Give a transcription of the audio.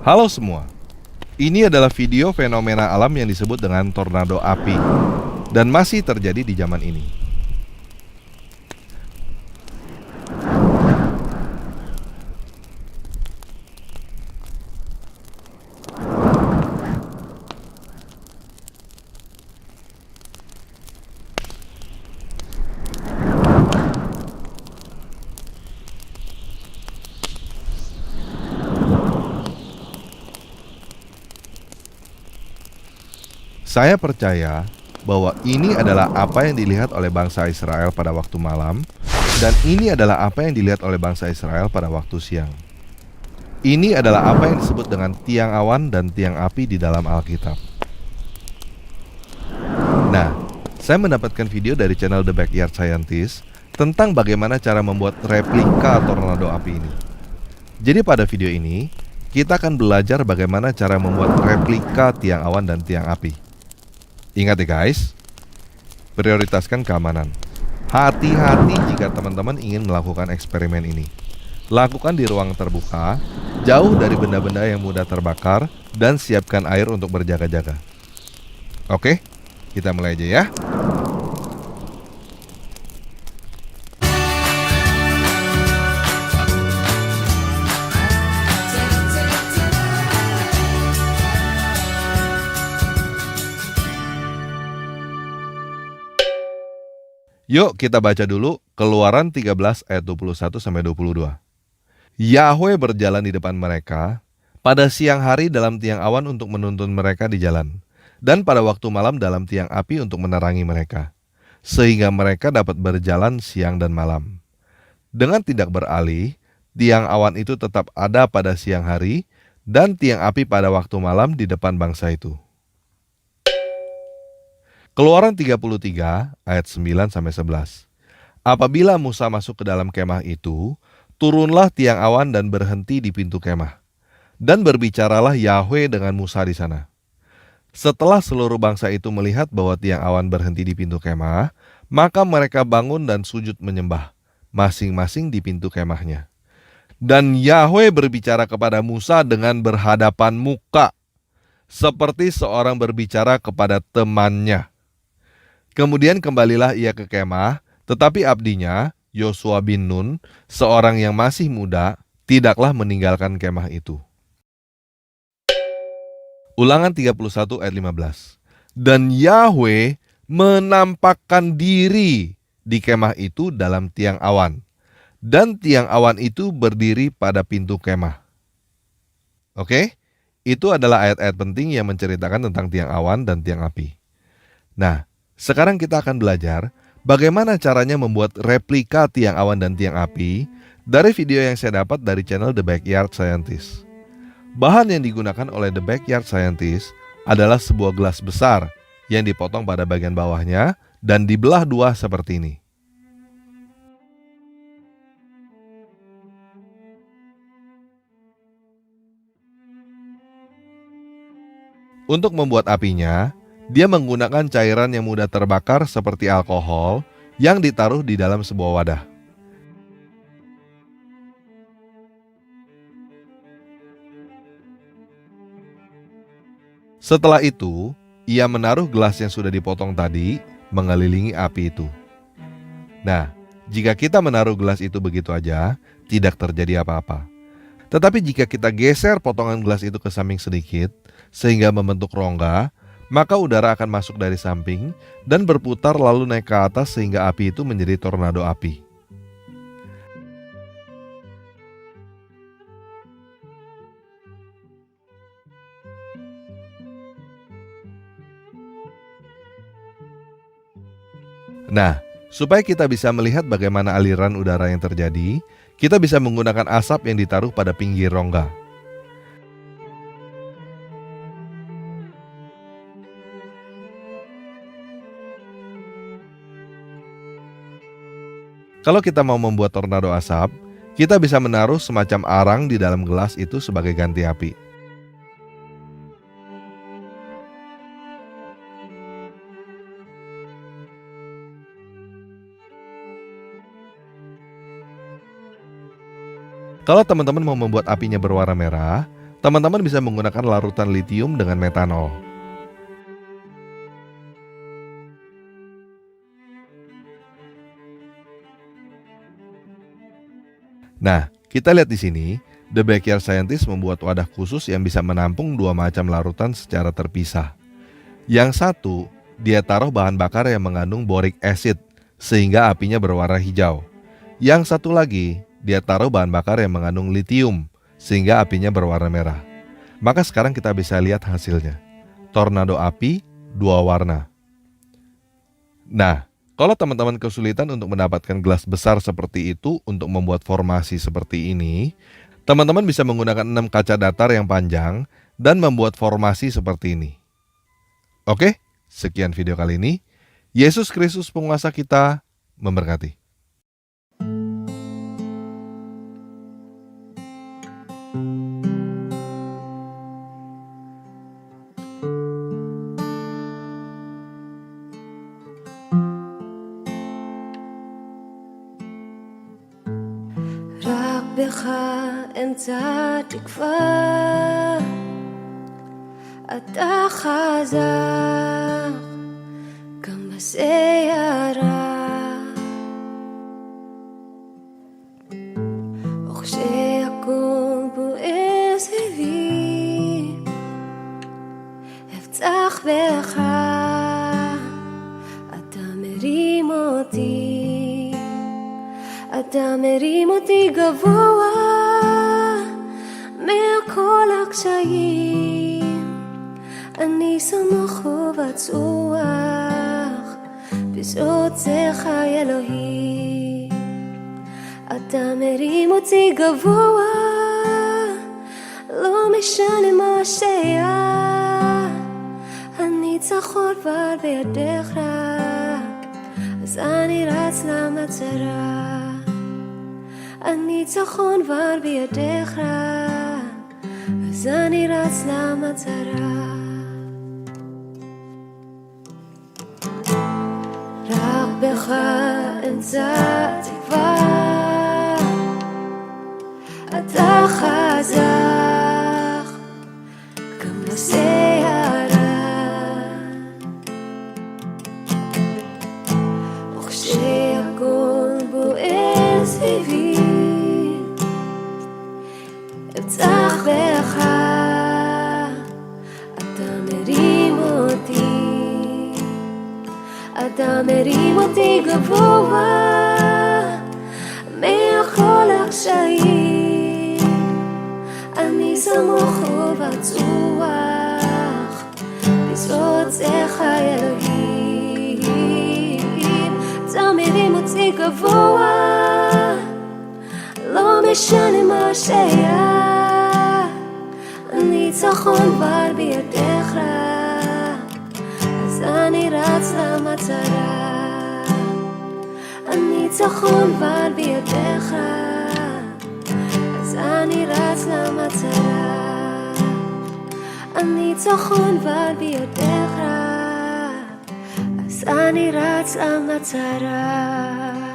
Halo semua, ini adalah video fenomena alam yang disebut dengan tornado api dan masih terjadi di zaman ini. Saya percaya bahwa ini adalah apa yang dilihat oleh bangsa Israel pada waktu malam, dan ini adalah apa yang dilihat oleh bangsa Israel pada waktu siang. Ini adalah apa yang disebut dengan tiang awan dan tiang api di dalam Alkitab. Nah, saya mendapatkan video dari channel The Backyard Scientist tentang bagaimana cara membuat replika tornado api ini. Jadi pada video ini, kita akan belajar bagaimana cara membuat replika tiang awan dan tiang api. Ingat ya guys, prioritaskan keamanan. Hati-hati jika teman-teman ingin melakukan eksperimen ini. Lakukan di ruang terbuka, jauh dari benda-benda yang mudah terbakar, dan siapkan air untuk berjaga-jaga. Oke, kita mulai aja ya. Yuk kita baca dulu Keluaran 13 ayat 21-22. Yahweh berjalan di depan mereka pada siang hari dalam tiang awan untuk menuntun mereka di jalan, dan pada waktu malam dalam tiang api untuk menerangi mereka, sehingga mereka dapat berjalan siang dan malam. Dengan tidak beralih, tiang awan itu tetap ada pada siang hari, dan tiang api pada waktu malam di depan bangsa itu. Keluaran 33 ayat 9-11. Apabila Musa masuk ke dalam kemah itu, turunlah tiang awan dan berhenti di pintu kemah. Dan berbicaralah Yahweh dengan Musa di sana. Setelah seluruh bangsa itu melihat bahwa tiang awan berhenti di pintu kemah, maka mereka bangun dan sujud menyembah, masing-masing di pintu kemahnya. Dan Yahweh berbicara kepada Musa dengan berhadapan muka, seperti seorang berbicara kepada temannya. Kemudian kembalilah ia ke kemah, tetapi abdinya, Yosua bin Nun, seorang yang masih muda, tidaklah meninggalkan kemah itu. Ulangan 31 ayat 15. Dan Yahweh menampakkan diri di kemah itu dalam tiang awan, dan tiang awan itu berdiri pada pintu kemah. Oke, itu adalah ayat-ayat penting yang menceritakan tentang tiang awan dan tiang api. Nah, sekarang kita akan belajar bagaimana caranya membuat replika tiang awan dan tiang api dari video yang saya dapat dari channel The Backyard Scientist. Bahan yang digunakan oleh The Backyard Scientist adalah sebuah gelas besar yang dipotong pada bagian bawahnya dan dibelah dua seperti ini. Untuk membuat apinya, dia menggunakan cairan yang mudah terbakar seperti alkohol yang ditaruh di dalam sebuah wadah. Setelah itu, ia menaruh gelas yang sudah dipotong tadi mengelilingi api itu. Nah, jika kita menaruh gelas itu begitu aja, tidak terjadi apa-apa. Tetapi jika kita geser potongan gelas itu ke samping sedikit, sehingga membentuk rongga, maka udara akan masuk dari samping dan berputar lalu naik ke atas sehingga api itu menjadi tornado api. Nah, supaya kita bisa melihat bagaimana aliran udara yang terjadi, kita bisa menggunakan asap yang ditaruh pada pinggir rongga. Kalau kita mau membuat tornado asap, kita bisa menaruh semacam arang di dalam gelas itu sebagai ganti api. Kalau teman-teman mau membuat apinya berwarna merah, Teman-teman bisa menggunakan larutan litium dengan metanol. Nah, kita lihat di sini, The Backyard Scientist membuat wadah khusus yang bisa menampung dua macam larutan secara terpisah. Yang satu, dia taruh bahan bakar yang mengandung boric acid, sehingga apinya berwarna hijau. Yang satu lagi, dia taruh bahan bakar yang mengandung litium, sehingga apinya berwarna merah. Maka sekarang kita bisa lihat hasilnya. Tornado api, dua warna. Nah, kalau teman-teman kesulitan untuk mendapatkan gelas besar seperti itu untuk membuat formasi seperti ini, teman-teman bisa menggunakan 6 kaca datar yang panjang dan membuat formasi seperti ini. Oke, sekian video kali ini. Yesus Kristus penguasa kita memberkati. רק בך אמצא תקווה, אתה חזק גם בסערה, וכשהכל בוער סביבי, אבטח בך, אתה מרים אותי, אתה מרים אותי גבוה מכל הקשיים, אני סמוך ובטוח בזרועותיך אלוהים. אתה מרים אותי גבוה, לא משנה מה שהיה, הניצחון כבר בידיך, אז אני רץ למטרה. הניצחון כבר בידיך, אז אני רץ למטרה. רק בך אמצא תקווה, אתה חזק גם בסערה, וכשהכל בוער סביבי, אבטח בך, אתה מרים אותי, אתה מרים אותי גבוה מכל הקשיים, אני סמוך ובטוח בזרועותיך אלוהים. אתה מרים אותי גבוה, לא משנה מה שהיה, הניצחון כבר בידיך, אז אני רץ למטרה. הניצחון כבר בידיך, אז אני רץ למטרה. הניצחון כבר בידיך, אז אני רץ למטרה.